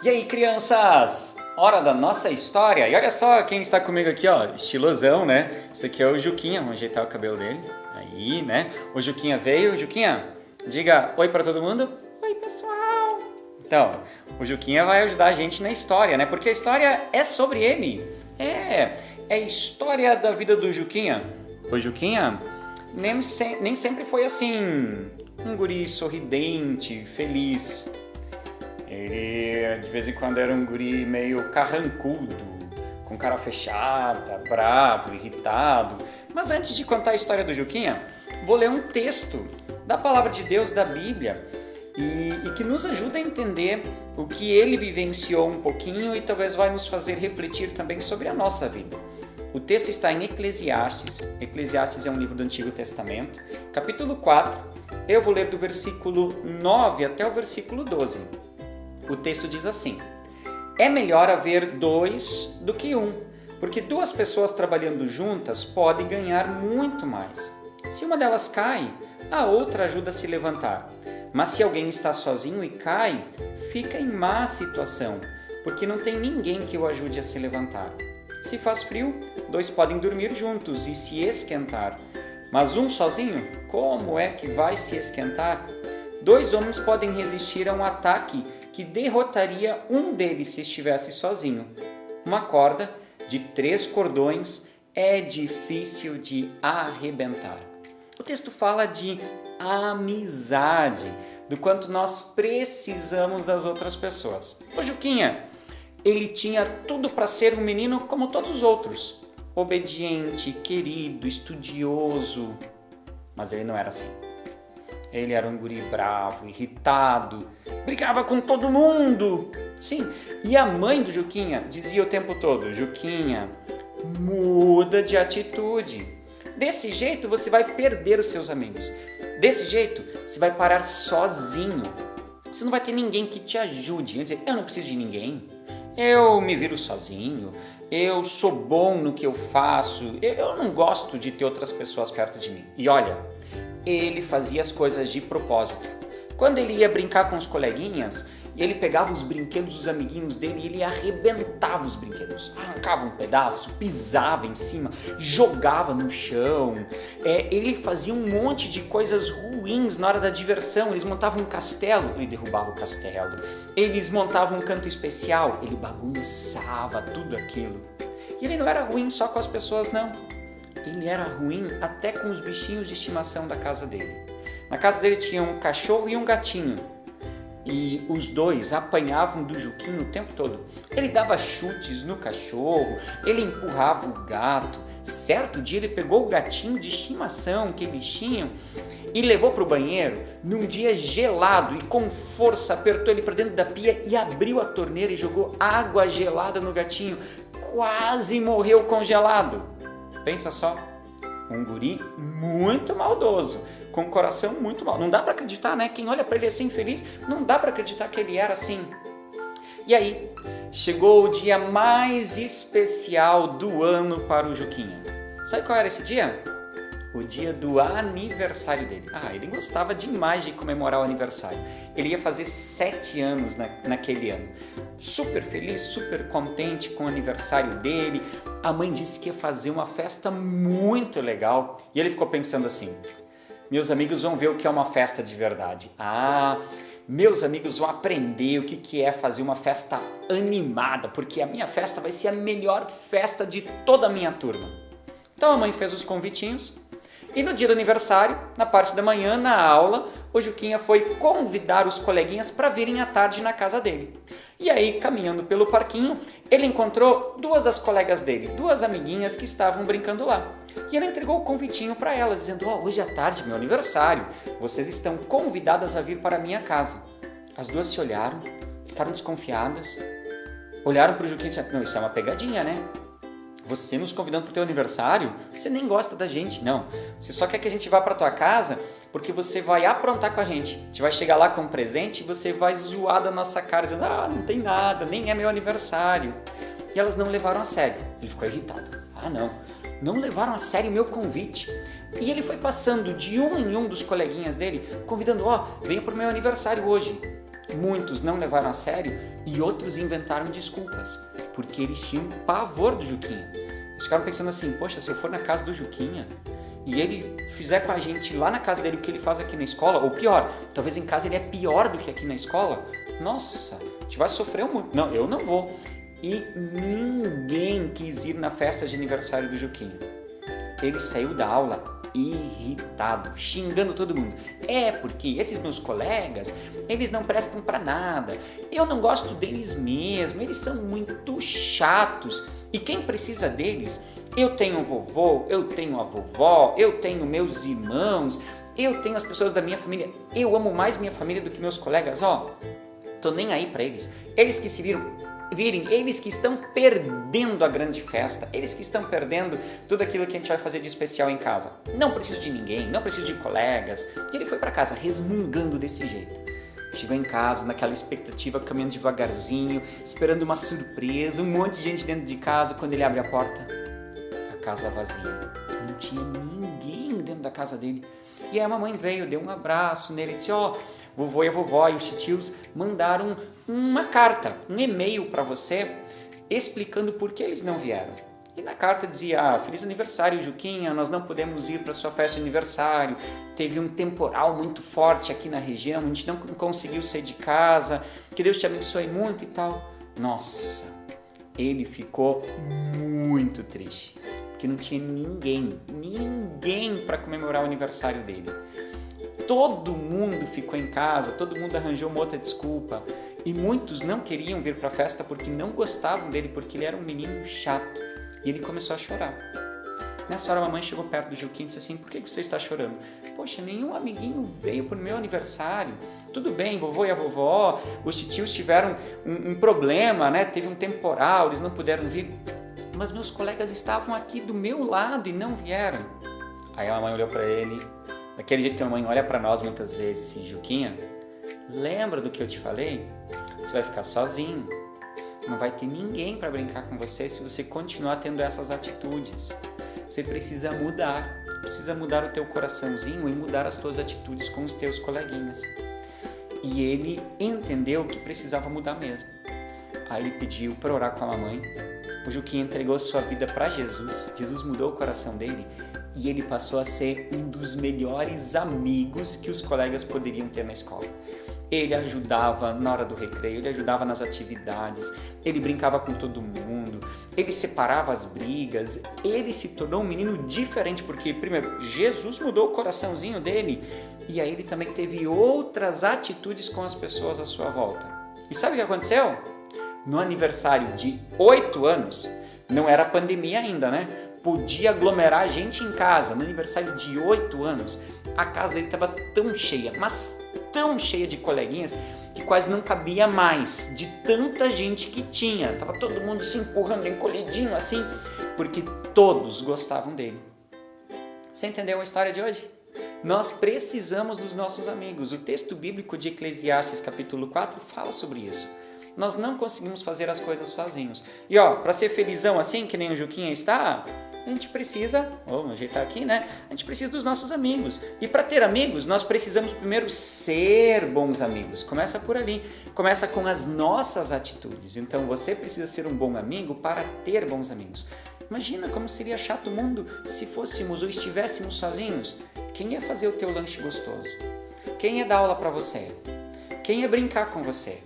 E aí, crianças? Hora da nossa história. E olha só quem está comigo aqui, ó, estilosão, né? Esse aqui é o Juquinha, vamos ajeitar o cabelo dele. Aí, né? O Juquinha veio. Juquinha, diga oi para todo mundo. Oi, pessoal. Então, o Juquinha vai ajudar a gente na história, né? Porque a história é sobre ele. É a história da vida do Juquinha. O Juquinha nem sempre foi assim, um guri sorridente, feliz. Ele, de vez em quando, era um guri meio carrancudo, com cara fechada, bravo, irritado. Mas antes de contar a história do Juquinha, vou ler um texto da Palavra de Deus, da Bíblia, e que nos ajuda a entender o que ele vivenciou um pouquinho e talvez vai nos fazer refletir também sobre a nossa vida. O texto está em Eclesiastes. Eclesiastes é um livro do Antigo Testamento, capítulo 4. Eu vou ler do versículo 9 até o versículo 12. O texto diz assim: é melhor haver dois do que um, porque duas pessoas trabalhando juntas podem ganhar muito mais. Se uma delas cai, a outra ajuda a se levantar. Mas se alguém está sozinho e cai, fica em má situação, porque não tem ninguém que o ajude a se levantar. Se faz frio, dois podem dormir juntos e se esquentar. Mas um sozinho, como é que vai se esquentar? Dois homens podem resistir a um ataque que derrotaria um deles se estivesse sozinho. Uma corda de 3 cordões é difícil de arrebentar. O texto fala de amizade, do quanto nós precisamos das outras pessoas. O Juquinha, ele tinha tudo para ser um menino como todos os outros. Obediente, querido, estudioso. Mas ele não era assim. Ele era um guri bravo, irritado, brigava com todo mundo. Sim, e a mãe do Juquinha dizia o tempo todo: Juquinha, muda de atitude. Desse jeito você vai perder os seus amigos. Desse jeito você vai parar sozinho. Você não vai ter ninguém que te ajude. Vai dizer: eu não preciso de ninguém. Eu me viro sozinho. Eu sou bom no que eu faço. Eu não gosto de ter outras pessoas perto de mim. E olha, ele fazia as coisas de propósito. Quando ele ia brincar com os coleguinhas, ele pegava os brinquedos dos amiguinhos dele e ele arrebentava os brinquedos. Arrancava um pedaço, pisava em cima, jogava no chão. Ele fazia um monte de coisas ruins na hora da diversão. Eles montavam um castelo, ele derrubava o castelo. Eles montavam um canto especial, ele bagunçava tudo aquilo. E ele não era ruim só com as pessoas, não. Ele era ruim até com os bichinhos de estimação da casa dele. Na casa dele tinha um cachorro e um gatinho. E os dois apanhavam do Juquinho o tempo todo. Ele dava chutes no cachorro, ele empurrava o gato. Certo dia ele pegou o gatinho de estimação que eles tinham e levou para o banheiro num dia gelado e com força apertou ele para dentro da pia e abriu a torneira e jogou água gelada no gatinho. Quase morreu congelado. Pensa só, um guri muito maldoso, com um coração muito mal. Não dá para acreditar, né? Quem olha para ele assim feliz, não dá para acreditar que ele era assim. E aí, chegou o dia mais especial do ano para o Juquinha. Sabe qual era esse dia? O dia do aniversário dele. Ele gostava demais de comemorar o aniversário. Ele ia fazer 7 anos naquele ano. Super feliz, super contente com o aniversário dele. A mãe disse que ia fazer uma festa muito legal. E ele ficou pensando assim: meus amigos vão ver o que é uma festa de verdade. Meus amigos vão aprender o que é fazer uma festa animada, porque a minha festa vai ser a melhor festa de toda a minha turma. Então a mãe fez os convitinhos e no dia do aniversário, na parte da manhã, na aula, o Juquinha foi convidar os coleguinhas para virem à tarde na casa dele. E aí, caminhando pelo parquinho, ele encontrou 2 das colegas dele, 2 amiguinhas que estavam brincando lá. E ele entregou o convitinho para elas, dizendo: hoje à tarde, meu aniversário, vocês estão convidadas a vir para a minha casa. As 2 se olharam, ficaram desconfiadas, olharam para o Juquinha e disseram: não, isso é uma pegadinha, né? Você nos convidando para o teu aniversário, você nem gosta da gente, não. Você só quer que a gente vá para a tua casa porque você vai aprontar com a gente. A gente vai chegar lá com um presente e você vai zoar da nossa cara, dizendo: não tem nada, nem é meu aniversário. E elas não levaram a sério. Ele ficou irritado. Não levaram a sério o meu convite. E ele foi passando de um em um dos coleguinhas dele, convidando: venha para o meu aniversário hoje. muitos não levaram a sério e outros inventaram desculpas, porque eles tinham pavor do Juquinha. Eles ficaram pensando assim, poxa, se eu for na casa do Juquinha e ele fizer com a gente lá na casa dele o que ele faz aqui na escola, ou pior, talvez em casa ele é pior do que aqui na escola, nossa, a gente vai sofrer muito. Não, eu não vou. E ninguém quis ir na festa de aniversário do Juquinha. Ele saiu da aula irritado, xingando todo mundo. É porque esses meus colegas, eles não prestam pra nada. Eu não gosto deles mesmo, eles são muito chatos. E quem precisa deles? Eu tenho o vovô, eu tenho a vovó, eu tenho meus irmãos, eu tenho as pessoas da minha família. Eu amo mais minha família do que meus colegas, tô nem aí pra eles. Eles que se virem, eles que estão perdendo a grande festa, eles que estão perdendo tudo aquilo que a gente vai fazer de especial em casa. Não preciso de ninguém, não preciso de colegas. E ele foi pra casa resmungando desse jeito. Chegou em casa naquela expectativa, caminhando devagarzinho, esperando uma surpresa, um monte de gente dentro de casa. Quando ele abre a porta, a casa vazia. Não tinha ninguém dentro da casa dele. E aí a mamãe veio, deu um abraço nele e disse, vovô e a vovó e os titios mandaram uma carta, um e-mail para você explicando por que eles não vieram. E na carta dizia, feliz aniversário, Juquinha, nós não podemos ir para sua festa de aniversário, teve um temporal muito forte aqui na região, a gente não conseguiu sair de casa, que Deus te abençoe muito e tal. Nossa, ele ficou muito triste, porque não tinha ninguém para comemorar o aniversário dele. Todo mundo ficou em casa, todo mundo arranjou uma outra desculpa. E muitos não queriam vir para a festa porque não gostavam dele, porque ele era um menino chato. E ele começou a chorar. Nessa hora a mamãe chegou perto do Juquinha e disse assim, por que você está chorando? Poxa, nenhum amiguinho veio para o meu aniversário. Tudo bem, vovô e a vovó, os titios tiveram um problema, né? Teve um temporal, eles não puderam vir. Mas meus colegas estavam aqui do meu lado e não vieram. Aí a mamãe olhou para ele, daquele jeito que a mamãe olha para nós muitas vezes, Juquinha, lembra do que eu te falei? Você vai ficar sozinho, não vai ter ninguém para brincar com você se você continuar tendo essas atitudes. Você precisa mudar o teu coraçãozinho e mudar as tuas atitudes com os teus coleguinhas. E ele entendeu que precisava mudar mesmo. Aí ele pediu para orar com a mamãe, o Juquinha entregou sua vida para Jesus, Jesus mudou o coração dele, e ele passou a ser um dos melhores amigos que os colegas poderiam ter na escola. Ele ajudava na hora do recreio, ele ajudava nas atividades, ele brincava com todo mundo, ele separava as brigas, ele se tornou um menino diferente, porque, primeiro, Jesus mudou o coraçãozinho dele, e aí ele também teve outras atitudes com as pessoas à sua volta. E sabe o que aconteceu? No aniversário de 8 anos, não era pandemia ainda, né? Podia aglomerar gente em casa. No aniversário de 8 anos, a casa dele estava tão cheia, mas tão cheia de coleguinhas, que quase não cabia mais, de tanta gente que tinha. Tava todo mundo se empurrando, encolhidinho assim, porque todos gostavam dele. Você entendeu a história de hoje? Nós precisamos dos nossos amigos. O texto bíblico de Eclesiastes, capítulo 4, fala sobre isso. Nós não conseguimos fazer as coisas sozinhos. E para ser felizão assim, que nem o Juquinha está, a gente precisa, vamos ajeitar aqui, né? A gente precisa dos nossos amigos. E para ter amigos, nós precisamos primeiro ser bons amigos. Começa por ali, começa com as nossas atitudes. Então você precisa ser um bom amigo para ter bons amigos. Imagina como seria chato o mundo se fôssemos ou estivéssemos sozinhos. Quem ia fazer o teu lanche gostoso? Quem ia dar aula para você? Quem ia brincar com você?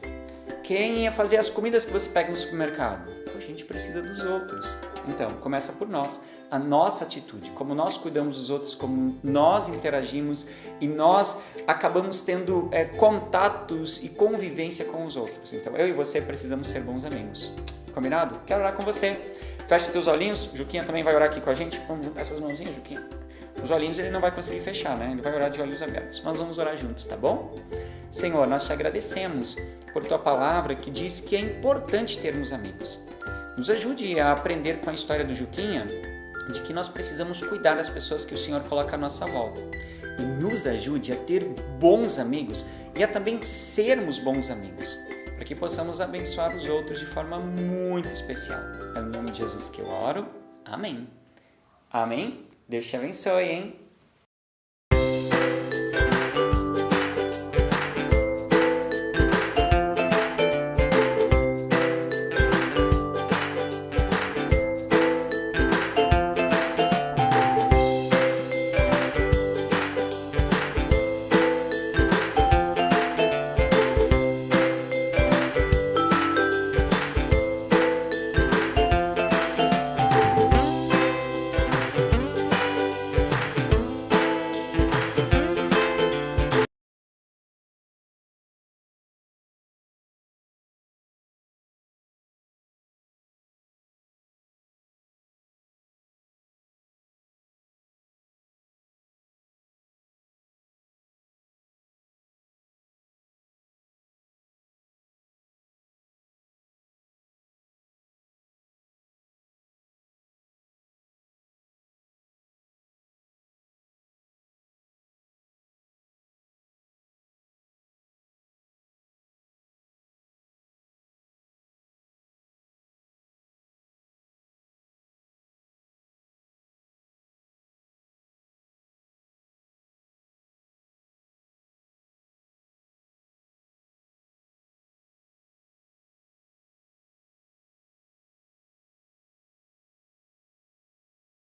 Quem ia fazer as comidas que você pega no supermercado? Poxa, a gente precisa dos outros. Então, começa por nós. A nossa atitude, como nós cuidamos dos outros, como nós interagimos e nós acabamos tendo contatos e convivência com os outros. Então, eu e você precisamos ser bons amigos. Combinado? Quero orar com você. Fecha teus olhinhos. Juquinha também vai orar aqui com a gente. Vamos juntar essas mãozinhas, Juquinha. Os olhinhos ele não vai conseguir fechar, né? Ele vai orar de olhos abertos. Mas vamos orar juntos, tá bom? Senhor, nós te agradecemos por tua palavra que diz que é importante termos amigos. Nos ajude a aprender com a história do Juquinha de que nós precisamos cuidar das pessoas que o Senhor coloca à nossa volta. E nos ajude a ter bons amigos e a também sermos bons amigos, para que possamos abençoar os outros de forma muito especial. É no nome de Jesus que eu oro. Amém. Amém. Deus te abençoe, hein?